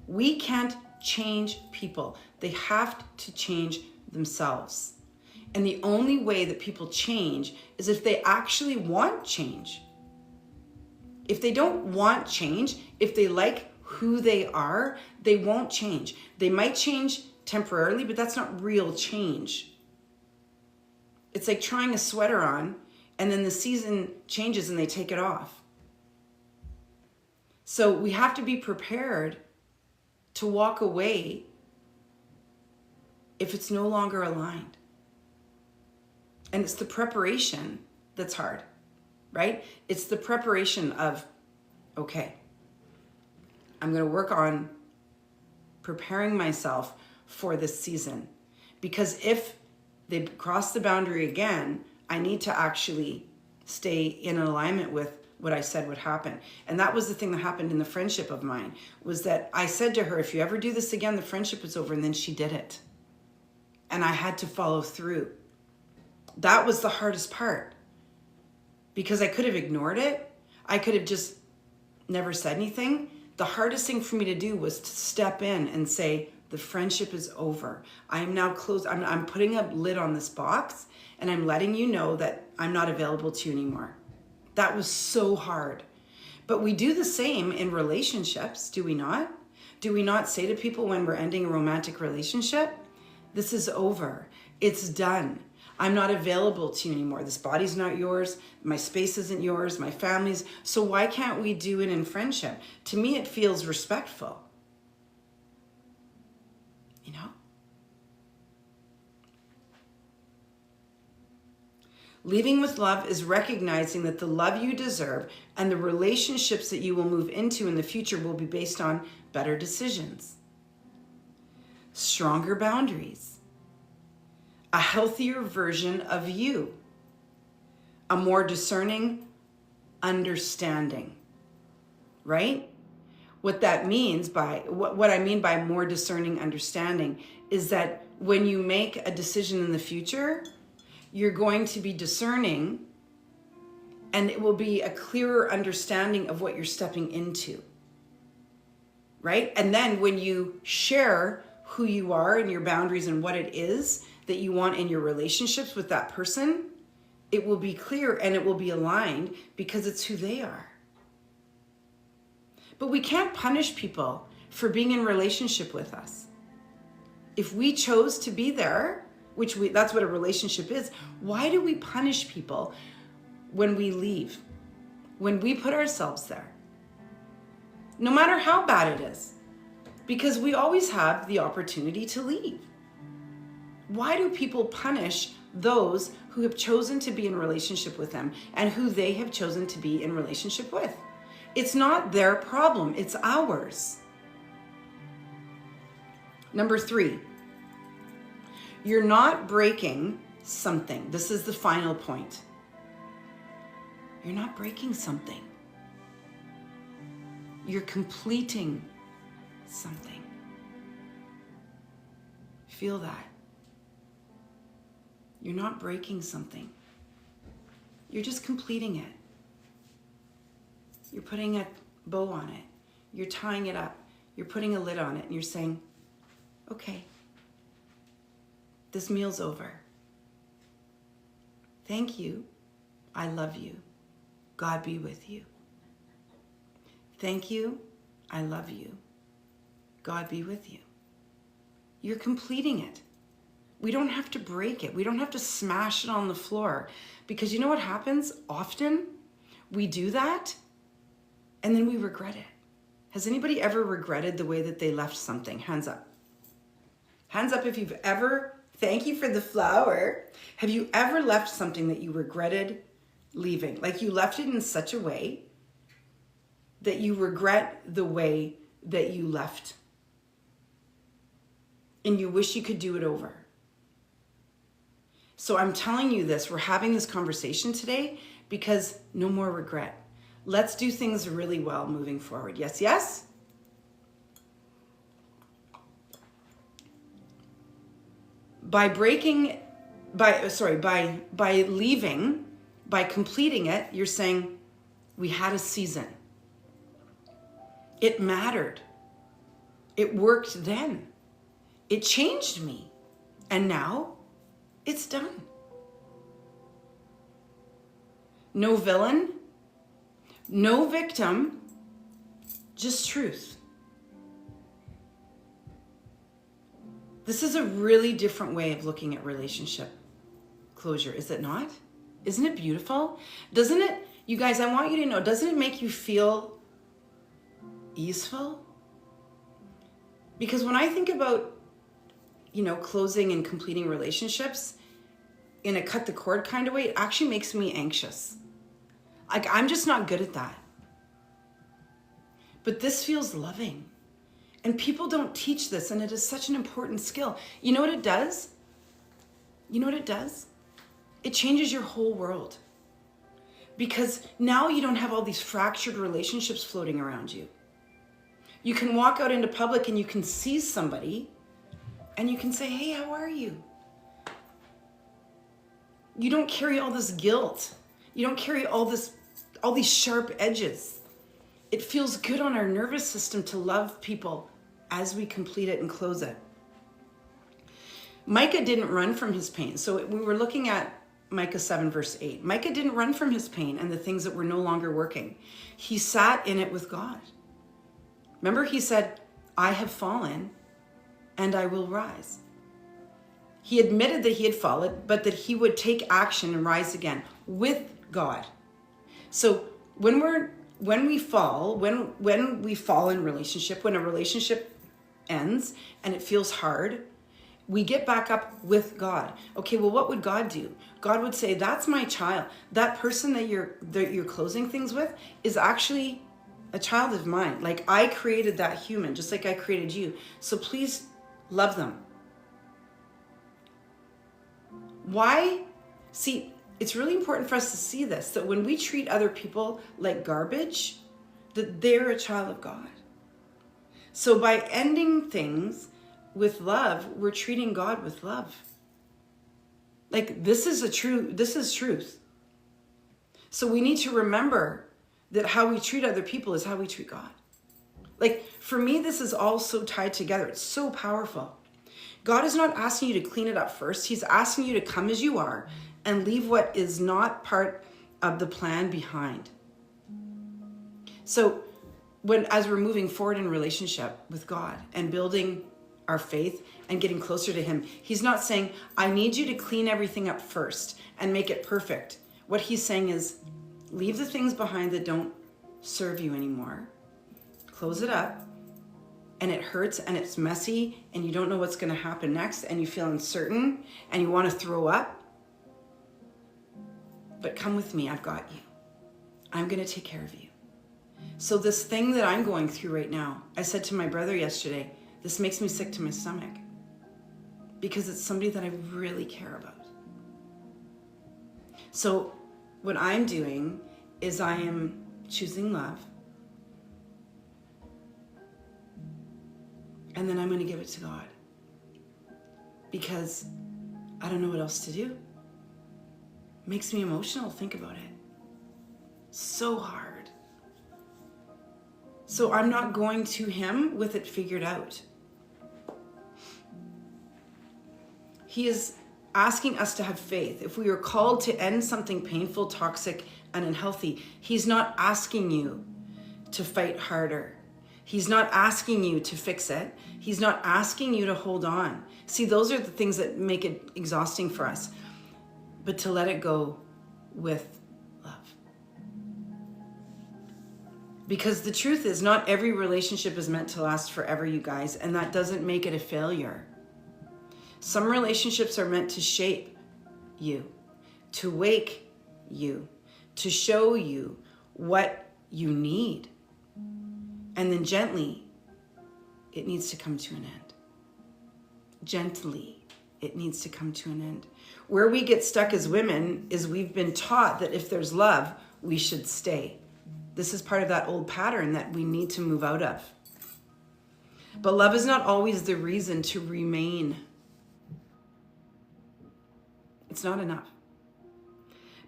We can't change people. They have to change themselves. And the only way that people change is if they actually want change. If they don't want change, if they like who they are, they won't change. They might change temporarily, but that's not real change. It's like trying a sweater on and then the season changes and they take it off. So we have to be prepared to walk away if it's no longer aligned. And it's the preparation that's hard, right? It's the preparation of, okay, I'm going to work on preparing myself for this season. Because if they cross the boundary again, I need to actually stay in alignment with what I said would happen. And that was the thing that happened in the friendship of mine, was that I said to her, if you ever do this again, the friendship is over. And then she did it. And I had to follow through. That was the hardest part, because I could have ignored it. I could have just never said anything. The hardest thing for me to do was to step in and say, the friendship is over. I am now closed. I'm putting a lid on this box, and I'm letting you know that I'm not available to you anymore. That was so hard. But we do the same in relationships, do we not? Do we not say to people when we're ending a romantic relationship, this is over. It's done. I'm not available to you anymore. This body's not yours. My space isn't yours. My family's. So why can't we do it in friendship? To me, it feels respectful. You know? Leading with love is recognizing that the love you deserve and the relationships that you will move into in the future will be based on better decisions, stronger boundaries, a healthier version of you, a more discerning understanding, right? What that means by, what I mean by more discerning understanding is that when you make a decision in the future, you're going to be discerning and it will be a clearer understanding of what you're stepping into, right? And then when you share who you are and your boundaries and what it is that you want in your relationships with that person, it will be clear and it will be aligned because it's who they are. But we can't punish people for being in relationship with us. If we chose to be there, that's what a relationship is, why do we punish people when we leave? When we put ourselves there? No matter how bad it is. Because we always have the opportunity to leave. Why do people punish those who have chosen to be in relationship with them and who they have chosen to be in relationship with? It's not their problem, it's ours. Number 3, you're not breaking something. This is the final point. You're not breaking something. You're completing something. Feel that. You're not breaking something. You're just completing it. You're putting a bow on it. You're tying it up. You're putting a lid on it, and you're saying, okay, this meal's over. Thank you. I love you. God be with you. Thank you. I love you. God be with you. You're completing it. We don't have to break it. We don't have to smash it on the floor, because you know what happens? Often we do that and then we regret it. Has anybody ever regretted the way that they left something? Hands up. Hands up if you've ever, thank you for the flower. Have you ever left something that you regretted leaving? Like you left it in such a way that you regret the way that you left. And you wish you could do it over. So I'm telling you this, we're having this conversation today because no more regret. Let's do things really well moving forward. Yes, yes? By leaving, by completing it, you're saying, we had a season. It mattered. It worked then. It changed me. And now it's done. No villain, no victim, just truth. This is a really different way of looking at relationship closure, is it not? Isn't it beautiful? Doesn't it, you guys, I want you to know, doesn't it make you feel easeful? Because when I think about, closing and completing relationships in a cut the cord kind of way, it actually makes me anxious. Like, I'm just not good at that. But this feels loving. And people don't teach this, and it is such an important skill. You know what it does? You know what it does? It changes your whole world. Because now you don't have all these fractured relationships floating around you. You can walk out into public and you can see somebody and you can say, hey, how are you? You don't carry all this guilt. You don't carry all these sharp edges. It feels good on our nervous system to love people as we complete it and close it. Micah didn't run from his pain. So we were looking at Micah 7 verse 8. Micah didn't run from his pain and the things that were no longer working. He sat in it with God. Remember, he said, I have fallen and I will rise. He admitted that he had fallen, but that he would take action and rise again with God. So when we fall in relationship, when a relationship ends and it feels hard, we get back up with God. Okay, well, what would God do? God would say, that's my child. That person that you're closing things with is actually a child of mine. Like, I created that human, just like I created you. So please love them. Why? See, it's really important for us to see this, that when we treat other people like garbage, that they're a child of God. So by ending things with love, we're treating God with love. Like, this is truth. So we need to remember that how we treat other people is how we treat God. Like, for me, this is all so tied together. It's so powerful. God is not asking you to clean it up first. He's asking you to come as you are and leave what is not part of the plan behind. So as we're moving forward in relationship with God and building our faith and getting closer to him, he's not saying, I need you to clean everything up first and make it perfect. What he's saying is, leave the things behind that don't serve you anymore. Close it up. And it hurts and it's messy and you don't know what's going to happen next and you feel uncertain and you want to throw up. But come with me, I've got you. I'm going to take care of you. So this thing that I'm going through right now, I said to my brother yesterday, this makes me sick to my stomach because it's somebody that I really care about. So what I'm doing is I am choosing love. And then I'm going to give it to God because I don't know what else to do. Makes me emotional. Think about it. So hard. So I'm not going to him with it figured out. He is asking us to have faith. If we are called to end something painful, toxic, and unhealthy, he's not asking you to fight harder. He's not asking you to fix it. He's not asking you to hold on. See, those are the things that make it exhausting for us. But to let it go with love. Because the truth is, not every relationship is meant to last forever, you guys, and that doesn't make it a failure. Some relationships are meant to shape you, to wake you, to show you what you need. And then gently, it needs to come to an end. Gently, it needs to come to an end. Where we get stuck as women is we've been taught that if there's love, we should stay. This is part of that old pattern that we need to move out of. But love is not always the reason to remain. It's not enough.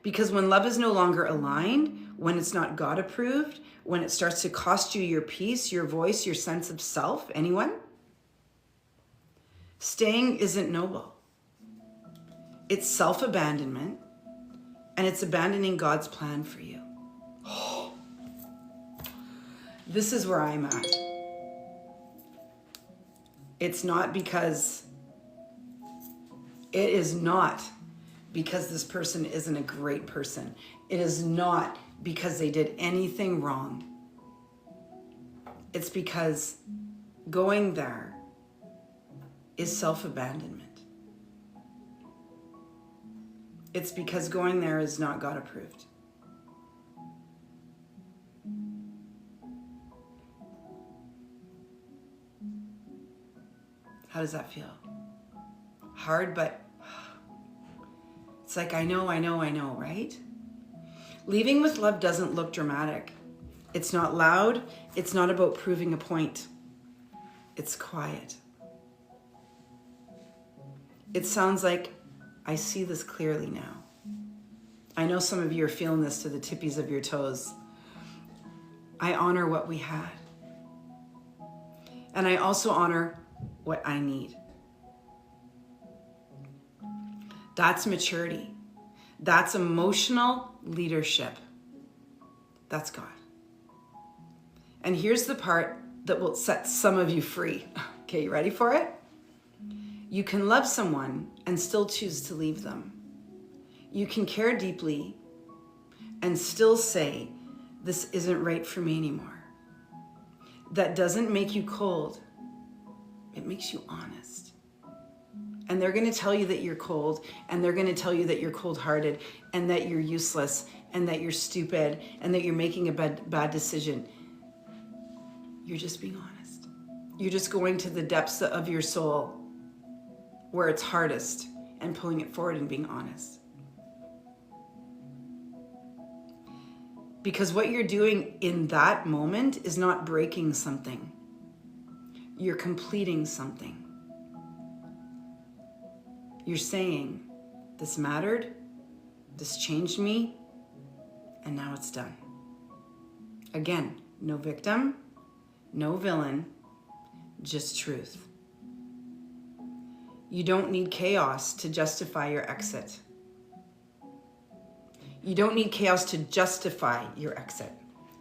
Because when love is no longer aligned, when it's not God approved, when it starts to cost you your peace, your voice, your sense of self, anyone, staying isn't noble. It's self-abandonment, and it's abandoning God's plan for you. This is where I'm at. It's not because, it is not because this person isn't a great person. It is not because they did anything wrong. It's because going there is self-abandonment. It's because going there is not God approved. How does that feel? Hard, but it's like, I know, right? Leaving with love doesn't look dramatic. It's not loud. It's not about proving a point. It's quiet. It sounds like, I see this clearly now. I know some of you are feeling this to the tippies of your toes. I honor what we had. And I also honor what I need. That's maturity. That's emotional leadership. That's God. And here's the part that will set some of you free. Okay, you ready for it? You can love someone and still choose to leave them. You can care deeply and still say, this isn't right for me anymore. That doesn't make you cold. It makes you honest. And they're going to tell you that you're cold, and they're going to tell you that you're cold-hearted, and that you're useless, and that you're stupid, and that you're making a bad decision. You're just being honest. You're just going to the depths of your soul where it's hardest and pulling it forward and being honest. Because what you're doing in that moment is not breaking something. You're completing something. You're saying, this mattered, this changed me, and now it's done. Again, no victim, no villain, just truth. You don't need chaos to justify your exit. You don't need chaos to justify your exit.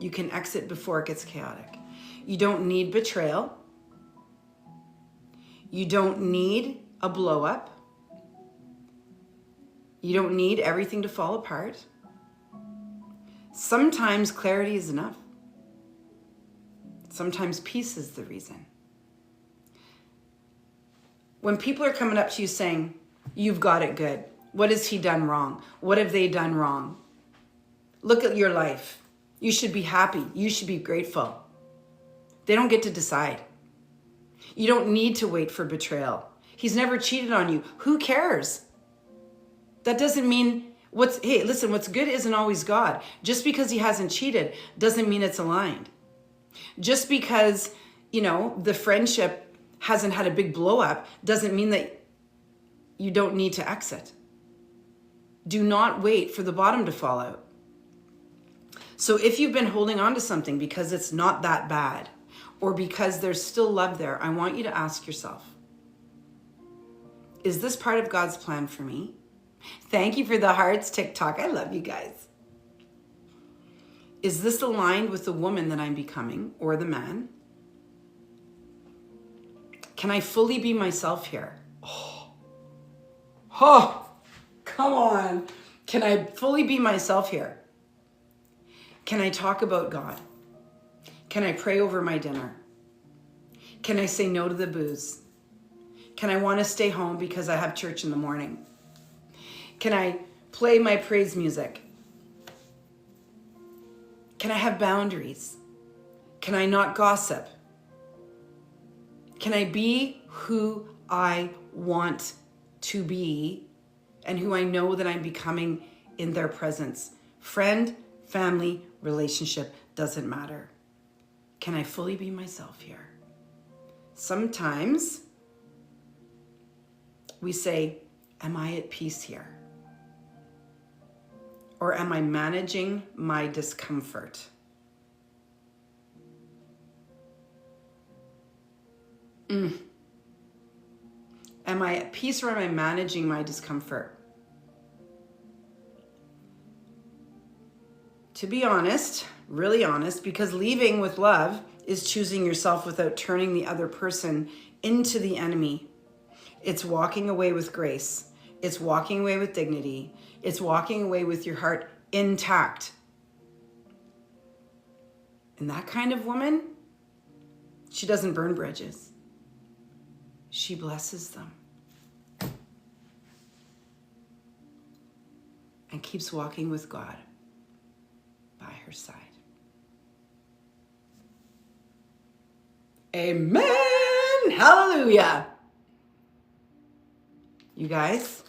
You can exit before it gets chaotic. You don't need betrayal. You don't need a blow up. You don't need everything to fall apart. Sometimes clarity is enough. Sometimes peace is the reason. When people are coming up to you saying, you've got it good. What has he done wrong? What have they done wrong? Look at your life. You should be happy. You should be grateful. They don't get to decide. You don't need to wait for betrayal. He's never cheated on you. Who cares? That doesn't mean hey, listen, what's good isn't always God. Just because he hasn't cheated doesn't mean it's aligned. Just because, the friendship hasn't had a big blow up doesn't mean that you don't need to exit. Do not wait for the bottom to fall out. So if you've been holding on to something because it's not that bad, or because there's still love there, I want you to ask yourself, is this part of God's plan for me? Thank you for the hearts, TikTok. I love you guys. Is this aligned with the woman that I'm becoming, or the man? Can I fully be myself here? Oh, come on. Can I fully be myself here? Can I talk about God? Can I pray over my dinner? Can I say no to the booze? Can I want to stay home because I have church in the morning? Can I play my praise music? Can I have boundaries? Can I not gossip? Can I be who I want to be and who I know that I'm becoming in their presence? Friend, family, relationship, doesn't matter. Can I fully be myself here? Sometimes we say, am I at peace here? Or am I managing my discomfort? Am I at peace, or am I managing my discomfort? To be honest, really honest, because leaving with love is choosing yourself without turning the other person into the enemy. It's walking away with grace. It's walking away with dignity. It's walking away with your heart intact. And that kind of woman, she doesn't burn bridges. She blesses them. And keeps walking with God by her side. Amen. Hallelujah. You guys,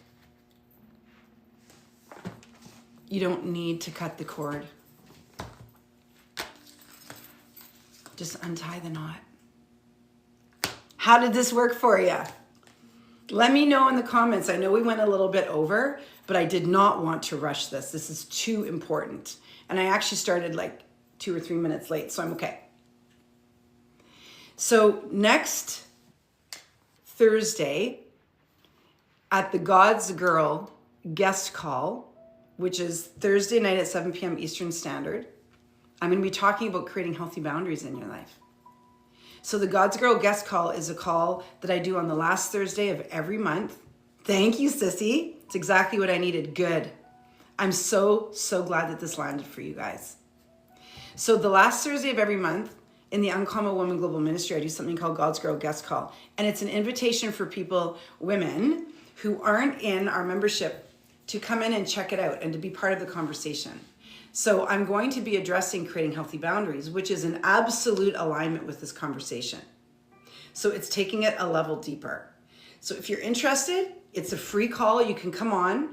you don't need to cut the cord. Just untie the knot. How did this work for you? Let me know in the comments. I know we went a little bit over, but I did not want to rush this. This is too important. And I actually started like 2 or 3 minutes late, so I'm okay. So next Thursday at the God's Girl guest call, which is Thursday night at 7 p.m. Eastern Standard, I'm going to be talking about creating healthy boundaries in your life. So the God's Girl guest call is a call that I do on the last Thursday of every month. Thank you, Sissy. It's exactly what I needed. Good. I'm so glad that this landed for you guys. So the last Thursday of every month in the Uncommon Woman Global Ministry, I do something called God's Girl guest call. And it's an invitation for people, women, who aren't in our membership to come in and check it out and to be part of the conversation. So I'm going to be addressing creating healthy boundaries, which is an absolute alignment with this conversation. So it's taking it a level deeper. So if you're interested, it's a free call. You can come on.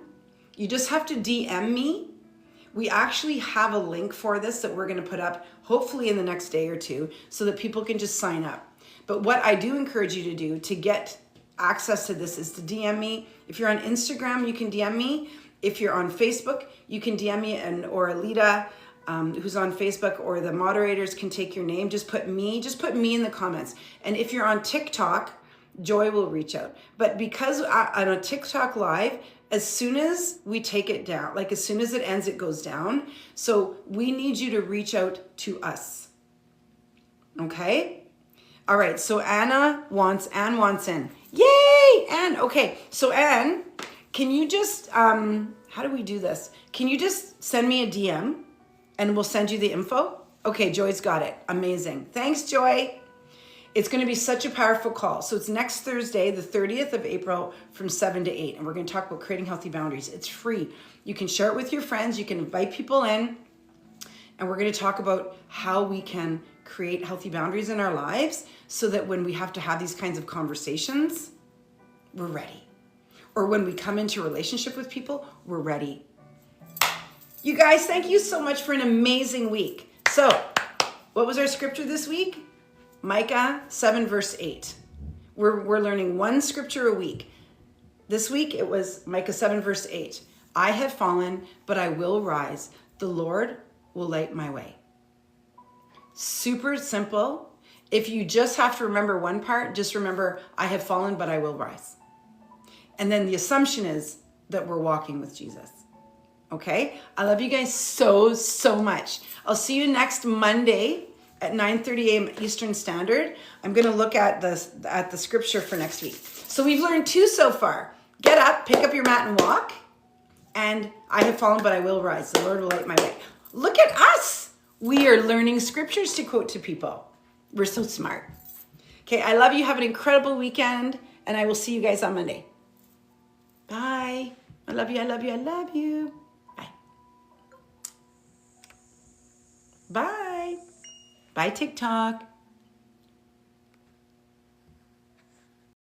You just have to DM me. We actually have a link for this that we're going to put up hopefully in the next day or two so that people can just sign up. But what I do encourage you to do to get access to this is to DM me. If you're on Instagram, you can DM me. If you're on Facebook, you can DM me, or Alita, who's on Facebook, or the moderators can take your name. Just put me in the comments. And if you're on TikTok, Joy will reach out. But because I'm on TikTok live, as soon as we take it down, like as soon as it ends, it goes down. So we need you to reach out to us. Okay? All right, so Anne wants in. Yay, Anne. Okay, so Anne, can you just, how do we do this? Can you just send me a DM and we'll send you the info? Okay, Joy's got it. Amazing. Thanks, Joy. It's going to be such a powerful call. So it's next Thursday, the 30th of April from 7 to 8. And we're going to talk about creating healthy boundaries. It's free. You can share it with your friends. You can invite people in. And we're going to talk about how we can create healthy boundaries in our lives so that when we have to have these kinds of conversations, we're ready. Or when we come into a relationship with people, we're ready. You guys, thank you so much for an amazing week. So, what was our scripture this week? Micah 7 verse 8. We're learning one scripture a week. This week it was Micah 7 verse 8. I have fallen, but I will rise. The Lord will light my way. Super simple. If you just have to remember one part, just remember, I have fallen, but I will rise. And then the assumption is that we're walking with Jesus. Okay? I love you guys so, so much. I'll see you next Monday at 9:30 a.m. Eastern Standard. I'm going to look at the scripture for next week. So we've learned 2 so far. Get up, pick up your mat and walk. And I have fallen, but I will rise. The Lord will light my way. Look at us. We are learning scriptures to quote to people. We're so smart. Okay, I love you. Have an incredible weekend. And I will see you guys on Monday. Bye. I love you. I love you. I love you. Bye. Bye. Bye, TikTok.